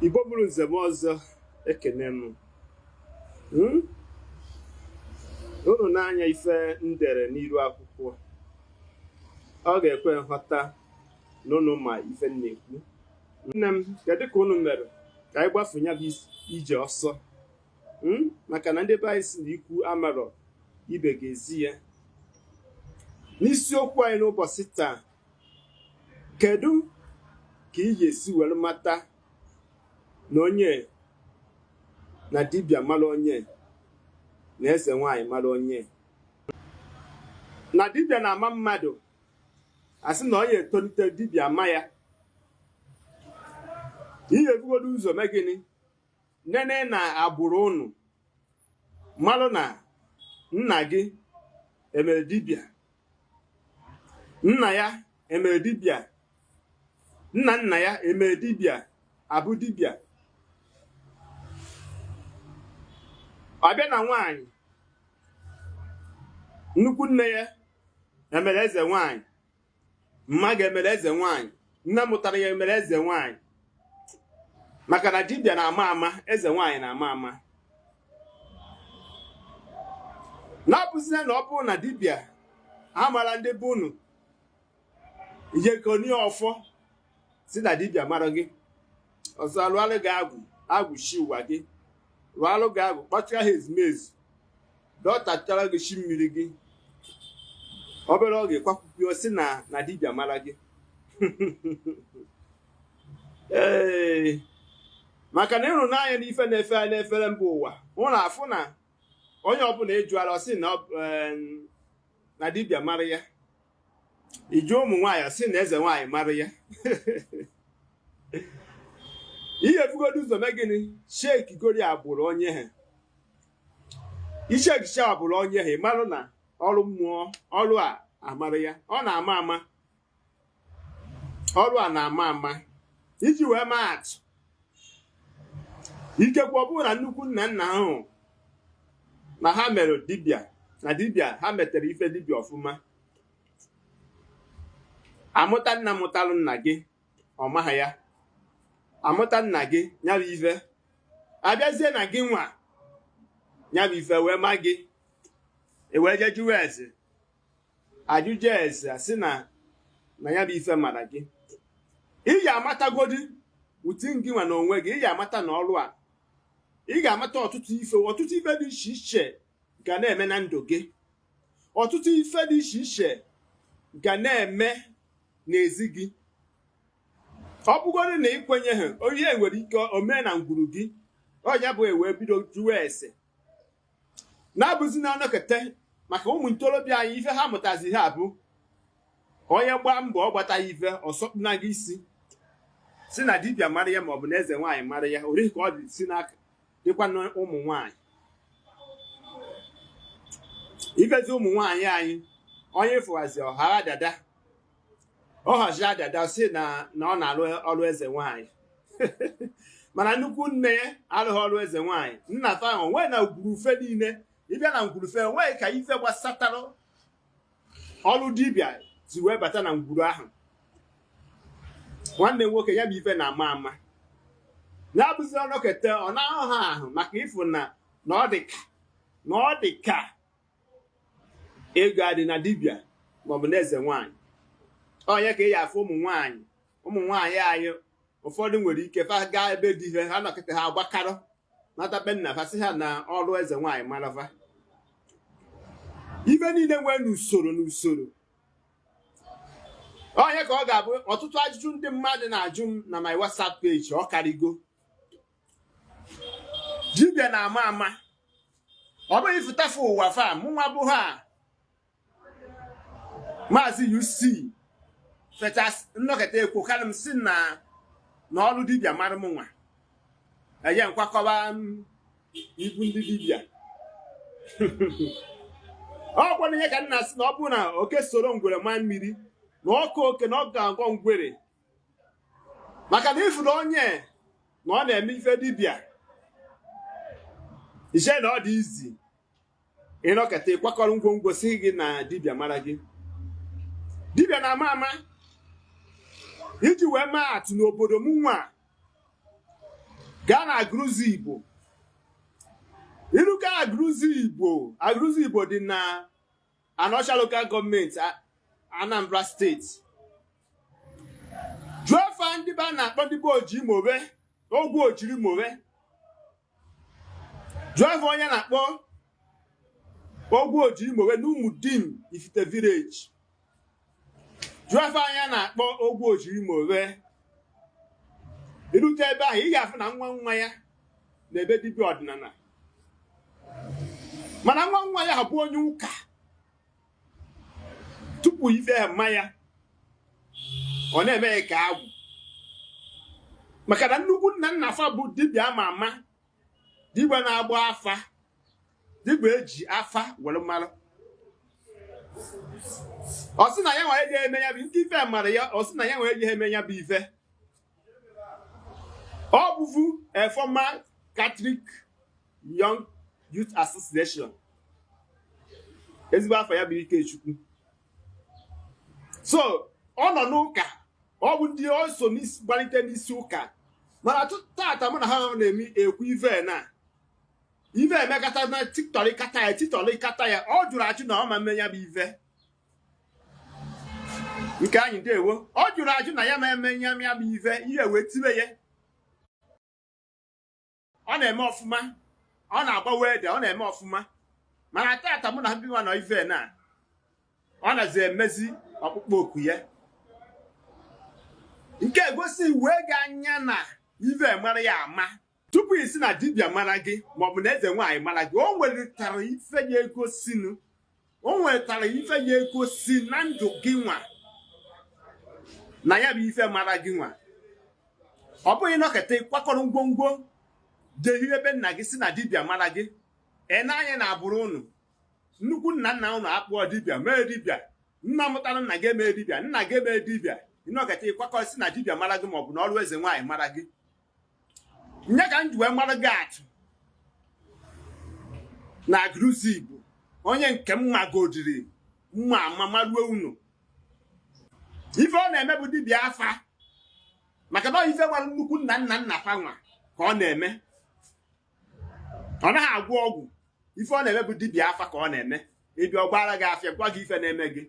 Igbo bụrụ nze m ọzọ ekene m. Unu n'anya ife ndere n'iru akwụkwọ, ọ ga-ekwe nghọta na unu ma ife m na-ekwu. Nne m, kedu ka unu mere ka anyị gbafunye bụ ije ọsọ? Maka na ndị be anyị si na ikwu amarọ ibe ga-ezi ya. N'isiokwu anyị n'ụbọchị taa, kedu ka ị ga-esi were mata na onye na dibịa mara onye na eze nwanyị mara onye? Na dibịa na-ama mmadụ asị na onye etolite dibịa ama ya. Ihe ebugodo ụzọ mee gịnị? Nene na agbụrụ unu malụ na nna gị emere dibịa, nna ya emere dibịa, nna nna ya emere dibịa, abụ dibịa. Ọbịa na nwanyị, nnukwu nne ya emere eze nwanyị, mma ga-emere eze nwanyị, nne mụtara ya emere eze nwanyị. Maka na dibịa na-ama ama, eze nwanyị na-ama ama. Na-abụzina na ọ bụrụ na dibịa amara ndị be unu, ijekoni ọfọ si na dibịa mara gị, ọzọ alụalụ gị agwụchi ụwa gị, lụalụ gị agwụ, kpọchara ha ezumezu, dọtachara gị shi mmiri gị, obere oge kwakwupio si na dibịa mara gị. Ee, maka na ịhụnanya na ife na-efe anyị n'efere mba ụwa, ụlọ afụ na onye ọbụla ejuara ọsị na dibịa mara ya. Iju ụmụ nwaanyị ọsị na eze nwaanyị mara ya. Ihe ebugodo ụzọ mee gịnị? Sheki gori agbụrụ onye ha. Ishekicha agbụrụ onye ha, ịmarụ na ọrụ mmụọ, ọrụ a amara ya. Ọ na-ama ama. Ọrụ a na-ama ama. Iji wee maa atụ, ikekwe ọ bụrụ na nnukwu nna nna ahụ na ha mere dibịa, na dibịa ha metere ife dibịa ọfụma, amụta nna mụtalụ nna gị ọ maha ya, amụta nna gị nyabụ ife, abịazie na gị nwa nyabụ ife wee ma gị, ewee je jụwa eze, ajụjụ eze asị na nyabụ ife mara gị. Ị ga-amatagodi uti gị nwa na onwe gị, ị ga-amata na ọrụ a, ị ga-amata ọtụtụ ife dị iche iche ga na-eme na ndụ gị, ọtụtụ ife dị iche iche ga na-eme n'ezi gị. Ọ bụgoro na ikwenye ha, onye nwere ike omee na ngwuru gị, ọnya bụ ewee bido jụwa ese. Na-abụzi na anọkete maka ụmụ ntorobịa anyị, ife ha mụtazi ha bụ onye gbaa mbọ ọ gbata ife ọsọkpụna gị isi si na dibịa mara ya maọbụ na eze nwaanyị mara ya. Orihi ka ọ dị si n'aka dịkwa na ụmụ nwaanyị. Ifezi ụmụ nwaanyị anyị, onye fụwazi ọhara dada, ọhazi dada si na ọ na-alụ ọrụ eze nwaanyị. Mana nnukwu nne ya alụghị ọrụ eze nwaanyị. Nna fa ahụ nwee na ngwurufe niile, ịbịa na ngwurufe nwee ka ife gbasatara ọrụ dibịa si wee bata na ngwuru ahụ. Nwanne nwoke ya bụ ife na-ama ama. Na-abụzi ọnọkete ọ na-ahụ ha ahụ maka ịfụ na ọ dị ka ego adị na dibịa maọbụ na eze nwaanyị. Onye ka ị ya afụ ụmụ nwaanyị anyị ụfọdụ nwere ike fa gaa ebe dị ihe ha nọkịta ha agbakarọ natabe nna fa sị ha na ọrụ eze nwaanyị marafa. Ife niile nwee n'usoro. Onye ka ọ ga-abụ ọtụtụ ajụjụ ndị mmadụ na-ajụ m na my WhatsApp page ọ karịgo. Dibịa na-ama ama, ọ bụghị ifụtafe ụwa fa mụnwa bụ ha Maazi-UC fechas nnọkọta ekwu karị m si na ọrụ dibịa mara m nwa eye nkwakọba ibu ndị dibịa. Ọ gwara ihe ka nna sị na ọ bụ na oke soro ngwere ma mmiri na ọkụ oke na ọ ga-agọ ngwere, maka na ifuru onye na ọ na-eme ife dibịa ije na ọ dị izi ịnọkọta ịkwakọrọ ngwongwo si gị na dibịa mara gị. Dibịa na-ama ama. Iji wee maa atụ n'obodo m nwa gaa na agụrụzi Igbo. Iruka agụrụzi Igbo dị na Anọsha Local Government Anambra State. Jụọ fa ndị ba na-akpọ ndị be oji mowe ogwu ojiri mowe. Jụọ fa onye na-akpọ ogwu ojiri mowe n'Umudim Ifite Village. Jụọ fa onye na-akpọ ogwu ojiri mowe. Irute ebe ahụ ị ga-afụ na nwa ya na-ebe dibịa ọdịnala, mana nwa ya bụ onye ụka. Tupu ife mmanya ọ na-eme ka agwụ, maka na nnukwu nna afa bụ dibịa ama ama, dibịa na-agba afa, dibịa eji afa were mara. Ọ sị na ya nwere eji eme ya bụ nke ife mara ya, ọ sị na ya nwere eji eme ya bụ ife. Ọ bụvu a former Catholic Young Youth Association. Ezigbo afọ ya bụ Ikechukwu. So ọ nọ n'ụka, ọ bụ ndị o so gbalite n'isi ụka, mana tata mụ na ha na-eme ekwu ife na ife emekata na titọrịkata ya. Ọ jụrụ ajụ na ọ ma mme ya bụ ife nke anyị ndewo. Ọ jụrụ ajụ na ya ma eme ya bụ ife, ihe wee tibe ya. Ọ na-eme ọfụma, ọ na-agbawe ede, ọ na-eme ọfụma, mana tata mụ na ha biwa nọ ife na ọ nazi emezi ọkpụkpọ oku ya, nke egosi wee ga anya na ife mara ya ama. Tupu isi na dibịa mara gị maọbụ na Ezenwayi mara gị, o nwetara ife ya egosinu, o nwetara ife ya egosi na ndụ gị nwa, na ya bụ ife mara gị nwa. Ọ bụghị nọkete kwakọrọ ngwongwo jehie ebe nna gị si na dibịa mara gị. Na-anya na agbụrụ unu, nnukwu nna unu akpụọ dibịa mee dibịa, nna mụtara nna gị emee dibịa, nna gị emee dibịa, ịnọketa ịkwakọ si na dibịa mara gị maọbụ na ọrụ Ezenwayi mara gị. Nye ka m ji wee mara gị atụ na agụrụzi Igbo, onye nke m magodiri mma ama maruo unu. Ife ọ na-eme bụ dibịa afa, maka na ife nwere nnukwu nna fa nwa ka ọ na-eme. Ọ naghị agwọ ọgwụ, ife ọ na-eme bụ dibịa afa ka ọ na-eme. Ịbịa ọgbara gị afịa, gwa gị ife na-eme gị.